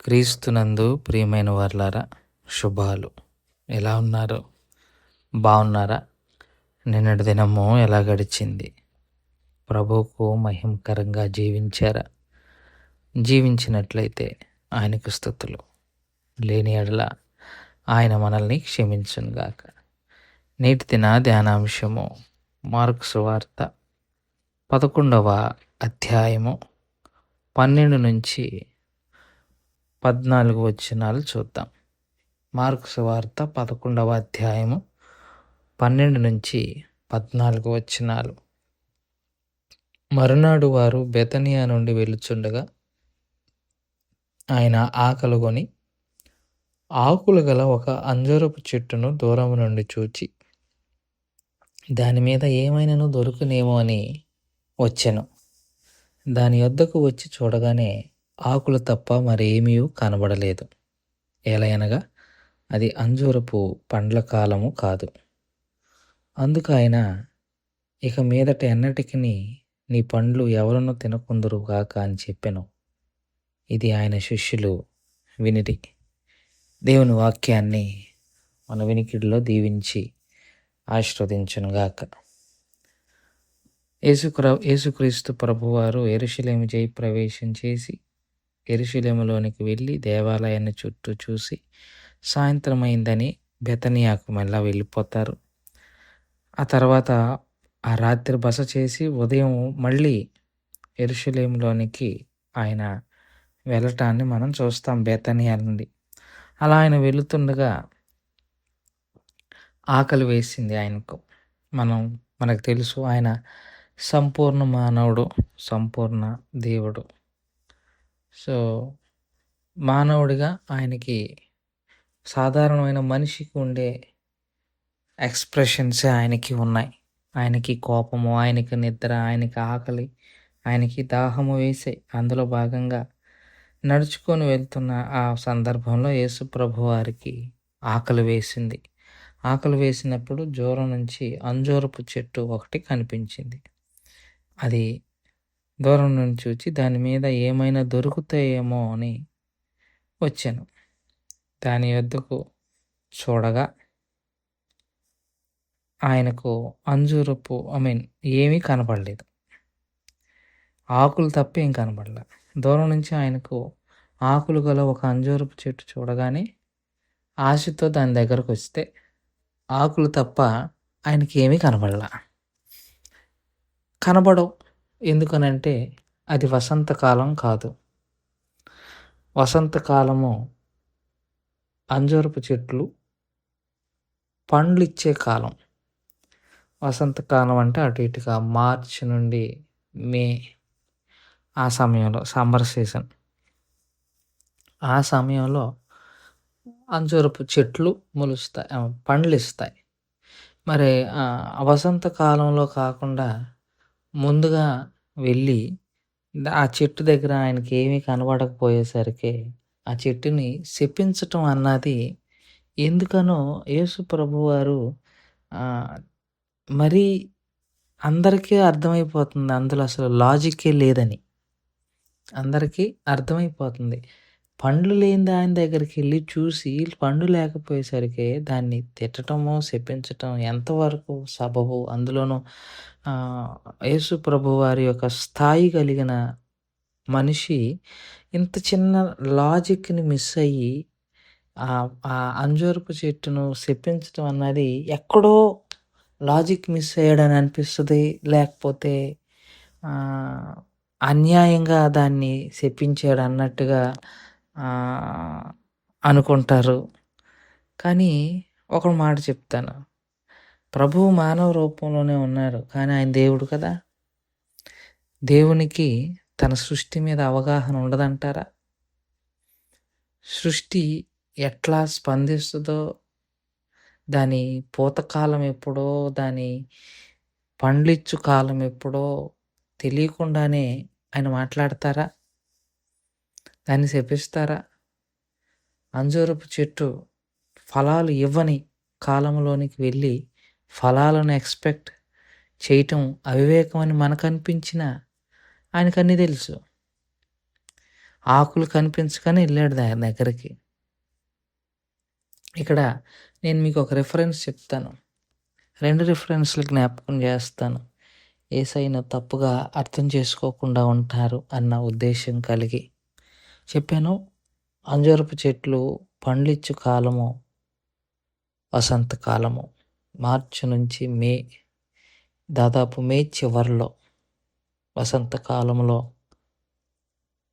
క్రీస్తునందు ప్రియమైన వారలారా, శుభాలు. ఎలా ఉన్నారు? బాగున్నారా? నిన్నటి దినము ఎలా గడిచింది? ప్రభువుకు మహిమకరంగా జీవించారా? జీవించినట్లయితే ఆయనకు స్తుతులు. లేని ఎడల ఆయన మనల్ని క్షమించునుగాక. నేటి దిన ధ్యానాంశము మార్కు సువార్త 11వ అధ్యాయము 12 నుంచి 14 వచనాలు చూద్దాం. మార్కు సువార్త 11వ అధ్యాయము 12 నుంచి 14 వచనాలు. మరునాడు వారు బెతనియా నుండి వెళ్ళుచుండగా ఆయన ఆకలిగొని ఆకులు గల ఒక అంజూరపు చెట్టును దూరం నుండి చూచి దాని మీద ఏమైనాను దొరుకునేమో అని వచ్చెను. దాని యొద్దకు వచ్చి చూడగానే ఆకులు తప్ప మరేమీ కనబడలేదు. ఏలయనగా అది అంజూరపు పండ్ల కాలము కాదు. అందుకు ఆయన, ఇక మీదట ఎన్నటికి నీ పండ్లు ఎవరునూ తినకుందురు గాక అని చెప్పెను. ఇది ఆయన శిష్యులు వినిరి. దేవుని వాక్యాన్ని మన వినికిడిలో దీవించి ఆశీర్వదించునుగాక. యేసుక్రీస్తు ప్రభువారు యెరూషలేము ప్రవేశం చేసి యెరూషలేములోనికి వెళ్ళి దేవాలయాన్ని చుట్టూ చూసి సాయంత్రం అయిందని బెతనియాకు మళ్ళా వెళ్ళిపోతారు. ఆ తర్వాత ఆ రాత్రి బస చేసి ఉదయం మళ్ళీ యెరూషలేములోనికి ఆయన వెళ్ళటాన్ని మనం చూస్తాం బెతనియా నుండి. అలా ఆయన వెళుతుండగా ఆకలి వేసింది ఆయనకు. మనకు తెలుసు, ఆయన సంపూర్ణ మానవుడు, సంపూర్ణ దేవుడు. సో మానవుడిగా ఆయనకి సాధారణమైన మనిషికి ఉండే ఎక్స్ప్రెషన్సే ఆయనకి ఉన్నాయి. ఆయనకి కోపము, ఆయనకి నిద్ర, ఆయనకి ఆకలి, ఆయనకి దాహము వేసాయి. అందులో భాగంగా నడుచుకొని వెళ్తున్న ఆ సందర్భంలో యేసు ప్రభు వారికి ఆకలి వేసింది. ఆకలి వేసినప్పుడు దూరం నుంచి అంజూరపు చెట్టు ఒకటి కనిపించింది. అది దూరం నుంచి చూచి దాని మీద ఏమైనా దొరుకుతాయేమో అని వచ్చాను. దాని వద్దకు చూడగా ఆయనకు అంజూరపు ఏమీ కనపడలేదు. ఆకులు తప్ప ఏం కనపడలే. దూరం నుంచి ఆయనకు ఆకులు గల ఒక అంజూరపు చెట్టు చూడగానే ఆశతో దాని దగ్గరకు వస్తే ఆకులు తప్ప ఆయనకి ఏమీ కనబడవు. ఎందుకనంటే అది వసంతకాలం కాదు. వసంతకాలము అంజూరపు చెట్లు పండ్లు ఇచ్చే కాలం. వసంతకాలం అంటే అటు ఇటుగా మార్చి నుండి మే, ఆ సమయంలో సమ్మర్ సీజన్. ఆ సమయంలో అంజూరపు చెట్లు మొలుస్తాయి, పండ్లు ఇస్తాయి. మరి వసంతకాలంలో కాకుండా ముందుగా వెళ్ళి ఆ చెట్టు దగ్గర ఆయనకి ఏమీ కనబడకపోయేసరికి ఆ చెట్టుని శపించటం అన్నది ఎందుకనో యేసు ప్రభువారు మరీ అందరికీ అర్థమైపోతుంది. అందులో అసలు లాజిక్కే లేదని అందరికీ అర్థమైపోతుంది. పండ్లు లేని ఆయన దగ్గరికి వెళ్ళి చూసి పండ్లు లేకపోయేసరికి దాన్ని తిట్టడము, శపించటం ఎంతవరకు సబబు? అందులోనూ యేసు ప్రభు వారి యొక్క స్థాయి కలిగిన మనిషి ఇంత చిన్న లాజిక్ని మిస్ అయ్యి ఆ అంజూరపు చెట్టును శపించటం అన్నది ఎక్కడో లాజిక్ మిస్ అయ్యాడని అనిపిస్తుంది. లేకపోతే అన్యాయంగా దాన్ని శపించాడు అన్నట్టుగా అనుకుంటారు. కానీ ఒక మాట చెప్తాను, ప్రభువు మానవ రూపంలోనే ఉన్నారు, కానీ ఆయన దేవుడు కదా. దేవునికి తన సృష్టి మీద అవగాహన ఉండదంటారా? సృష్టి ఎట్లా స్పందిస్తుందో, దాని పూతకాలం ఎప్పుడో, దాని పండ్లిచ్చు కాలం ఎప్పుడో తెలియకుండానే ఆయన మాట్లాడతారా? దాన్ని శపిస్తారా? అంజూరపు చెట్టు ఫలాలు ఇవ్వని కాలంలోనికి వెళ్ళి ఫలాలను ఎక్స్పెక్ట్ చేయటం అవివేకం అని మనకు అనిపించినా ఆయనకు అన్నీ తెలుసు. ఆకులు కనిపించగానే వెళ్ళాడు దాని దగ్గరికి. ఇక్కడ నేను మీకు ఒక రిఫరెన్స్ చెప్తాను. 2 రిఫరెన్స్‌లు జ్ఞాపకం చేస్తాను. యేసయ్యను తప్పుగా అర్థం చేసుకోకుండా ఉంటారు అన్న ఉద్దేశ్యం కలిగి. చెప్పాను, అంజూరపు చెట్లు పండ్లిచ్చు కాలము వసంతకాలము. మార్చి నుంచి మే, దాదాపు మే చివర్లో వసంతకాలంలో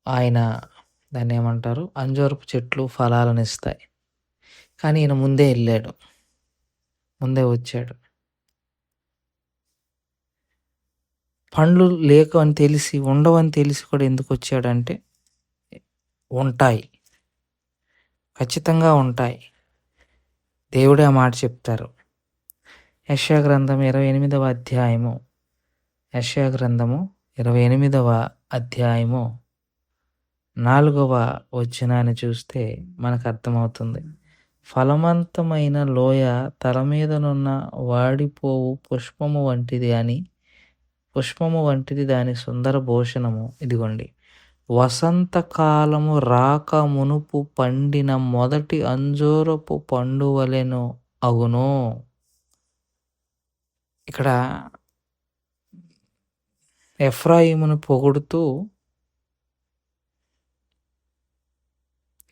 ఆయన దాన్నేమంటారు, అంజూరపు చెట్లు ఫలాలనిస్తాయి. కానీ ఈయన ముందే వెళ్ళాడు, ముందే వచ్చాడు. పండ్లు లేకని తెలిసి, ఉండవని తెలిసి కూడా ఎందుకు వచ్చాడంటే, ఉంటాయి, ఖచ్చితంగా ఉంటాయి. దేవుడే ఆ మాట చెప్తారు. యెషయా గ్రంథం 28వ అధ్యాయము, యెషయా గ్రంథము 28వ అధ్యాయము 4వ వచనాన్ని చూస్తే మనకు అర్థమవుతుంది. ఫలవంతమైన లోయ తల మీదనున్న వాడిపోవు పుష్పము వంటిది దాని సుందర భూషణము. ఇదిగోండి, వసంతకాలము రాక మునుపు పండిన మొదటి అంజూరపు పండు వలెను అగును. ఇక్కడ ఎఫ్రాయిమును పొగుడుతూ,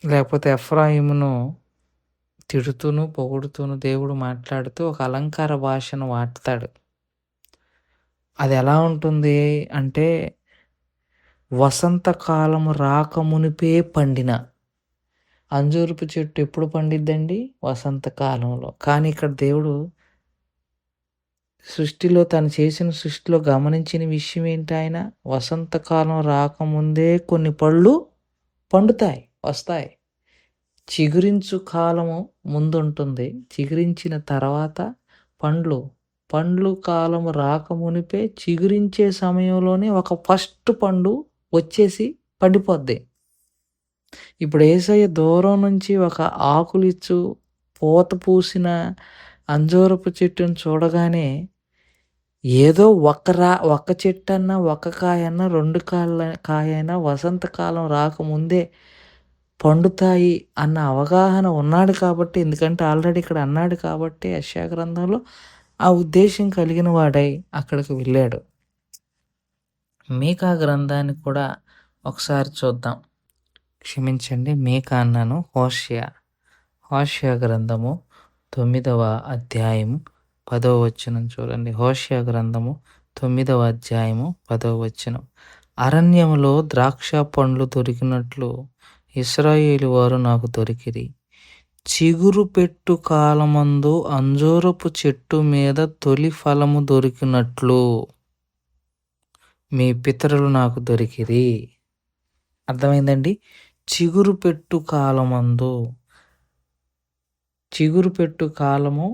లేకపోతే ఎఫ్రాయిమును తిడుతూను పొగుడుతూను దేవుడు మాట్లాడుతూ ఒక అలంకార భాషను వాడతాడు. అది ఎలా ఉంటుంది అంటే, వసంతకాలము రాకమునిపే పండిన అంజూరపు చెట్టు ఎప్పుడు పండిద్దండి? వసంతకాలంలో. కానీ ఇక్కడ దేవుడు సృష్టిలో, తను చేసిన సృష్టిలో గమనించిన విషయం ఏంటి? ఆయన వసంతకాలం రాకముందే కొన్ని పళ్ళు పండుతాయి, వస్తాయి. చిగురించు కాలము ముందుంటుంది, చిగురించిన తర్వాత పండ్లు కాలము రాకమునిపే చిగురించే సమయంలోనే ఒక ఫస్ట్ పండు వచ్చేసి పండిపోద్ది. ఇప్పుడు యేసయ్య దూరం నుంచి ఒక ఆకులిచ్చు పూత పూసిన అంజూరపు చెట్టును చూడగానే ఏదో ఒక చెట్టన్నా, ఒక కాయన్నా, 2 కాయైనా వసంతకాలం రాకముందే పండుతాయి అన్న అవగాహన ఉన్నాడు కాబట్టి, ఎందుకంటే ఆల్రెడీ ఇక్కడ అన్నాడు కాబట్టి యెషయా గ్రంథంలో ఆ ఉద్దేశం కలిగిన వాడై అక్కడికి వెళ్ళాడు. మీకా గ్రంథాన్ని కూడా ఒకసారి చూద్దాం. క్షమించండి, మీకా అన్నాను, హోషేయ గ్రంథము 9వ అధ్యాయం 10వ వచనం చూడండి. హోషేయ గ్రంథము 9వ అధ్యాయము 10వ వచనం. అరణ్యములో ద్రాక్ష పండ్లు దొరికినట్లు ఇశ్రాయేలు వారు నాకు దొరికిరి. చిగురు పెట్టు కాలమందు అంజూరపు చెట్టు మీద తొలి ఫలము దొరికినట్లు మీ పితరులు నాకు దొరికిరి. అర్థమైందండి? చిగురు పెట్టు కాలము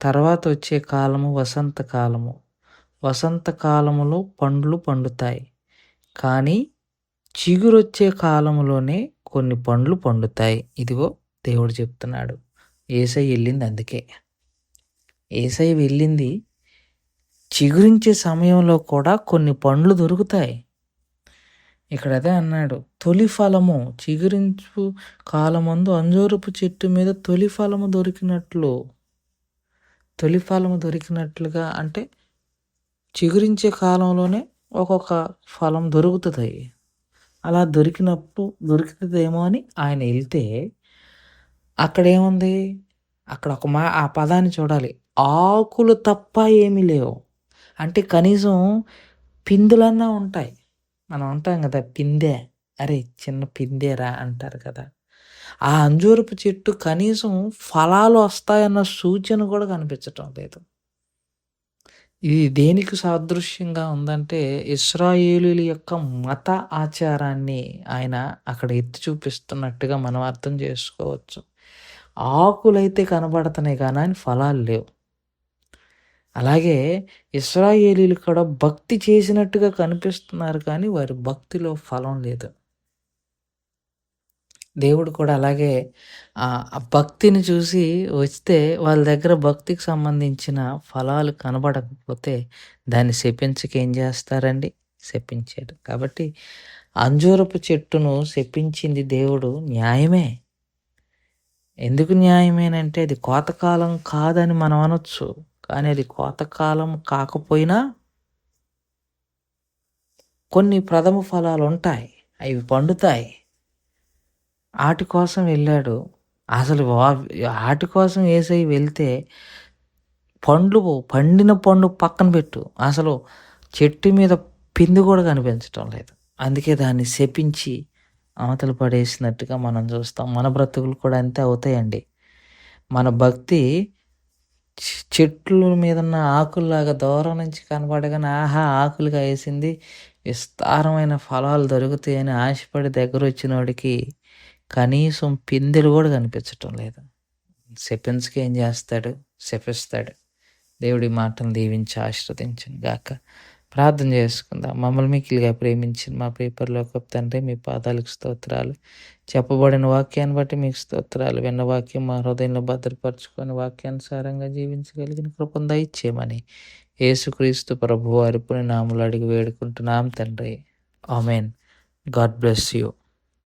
తర్వాత వచ్చే కాలము వసంతకాలము. వసంతకాలములో పండ్లు పండుతాయి, కానీ చిగురొచ్చే కాలంలోనే కొన్ని పండ్లు పండుతాయి. ఇదిగో దేవుడు చెప్తున్నాడు. యేసయ్య వెళ్ళింది అందుకే. యేసయ్య వెళ్ళింది చిగురించే సమయంలో కూడా కొన్ని పండ్లు దొరుకుతాయి. ఇక్కడ అదే అన్నాడు, తొలి ఫలము. చిగురించు కాలమందు అంజూరపు చెట్టు మీద తొలి ఫలము దొరికినట్లుగా అంటే చిగురించే కాలంలోనే ఒక్కొక్క ఫలం దొరుకుతుంది. అలా దొరికితేమో అని ఆయన వెళ్తే అక్కడేముంది? అక్కడ ఆ పదాన్ని చూడాలి, ఆకులు తప్ప ఏమీ లేవు. అంటే కనీసం పిందులన్నా ఉంటాయి. మనం అంటాం కదా, పిందె, అరే చిన్న పిందెరా అంటారు కదా. ఆ అంజూరపు చెట్టు కనీసం ఫలాలు వస్తాయన్న సూచన కూడా కనిపించటం లేదు. ఇది దేనికి సాదృశ్యంగా ఉందంటే, ఇశ్రాయేలీయుల యొక్క మత ఆచారాన్ని ఆయన అక్కడ ఎత్తి చూపిస్తున్నట్టుగా మనం అర్థం చేసుకోవచ్చు. ఆకులైతే కనబడుతున్నాయి కానీ ఫలాలు లేవు. అలాగే ఇశ్రాయేలీయులు కూడా భక్తి చేసినట్టుగా కనిపిస్తున్నారు కానీ వారి భక్తిలో ఫలం లేదు. దేవుడు కూడా అలాగే ఆ భక్తిని చూసి వస్తే వాళ్ళ దగ్గర భక్తికి సంబంధించిన ఫలాలు కనబడకపోతే దాన్ని శపించక ఏం చేస్తారండి? శపించాడు. కాబట్టి అంజూరపు చెట్టును శపించింది దేవుడు న్యాయమే. ఎందుకు న్యాయమేనంటే అది కోతకాలం కాదని మనం అనొచ్చు. కానీ అది కోతకాలం కాకపోయినా కొన్ని ప్రథమ ఫలాలుంటాయి. అవి పండుతాయి. ఆటి కోసం వెళ్ళాడు. అసలు ఆటి కోసం యేసయ్య వెళ్తే పండిన పండు పక్కన పెట్టు. అసలు చెట్టు మీద పిండి కూడా కనిపించటం లేదు. అందుకే దాన్ని శపించి అవతల పడేసినట్టుగా మనం చూస్తాం. మన బ్రతుకులు కూడా అంతే అవుతాయండి. మన భక్తి చెట్ల మీదున్న ఆకుల్లాగా దూరం నుంచి కనపడగానే ఆహా! ఆకులుగా వేసింది విస్తారమైన ఫలాలు దొరుకుతాయని ఆశపడి దగ్గరొచ్చినోడికి కనీసం పిందెలు కూడా కనిపించటం లేదు. ఏం చేస్తాడు? శపిస్తాడు. దేవుడి మాటను దీవించి ఆశీర్వదించును గాక. ప్రార్థన చేసుకుందాం. మమ్మల్ని మిక్కిలిగా ప్రేమించిన మా ప్రియ పరలోకపు తండ్రి, మీ పాదాలకు స్తోత్రాలు. చెప్పబడిన వాక్యాన్ని బట్టి మీకు స్తోత్రాలు. విన్న వాక్యం మా హృదయంలో భద్రపరచుకొని వాక్యానుసారంగా జీవించగలిగిన కృపను దయచేయమని యేసుక్రీస్తు ప్రభువారి పుణ్య నామములో అడిగి వేడుకుంటున్నాం తండ్రి. ఆమేన్. God bless you.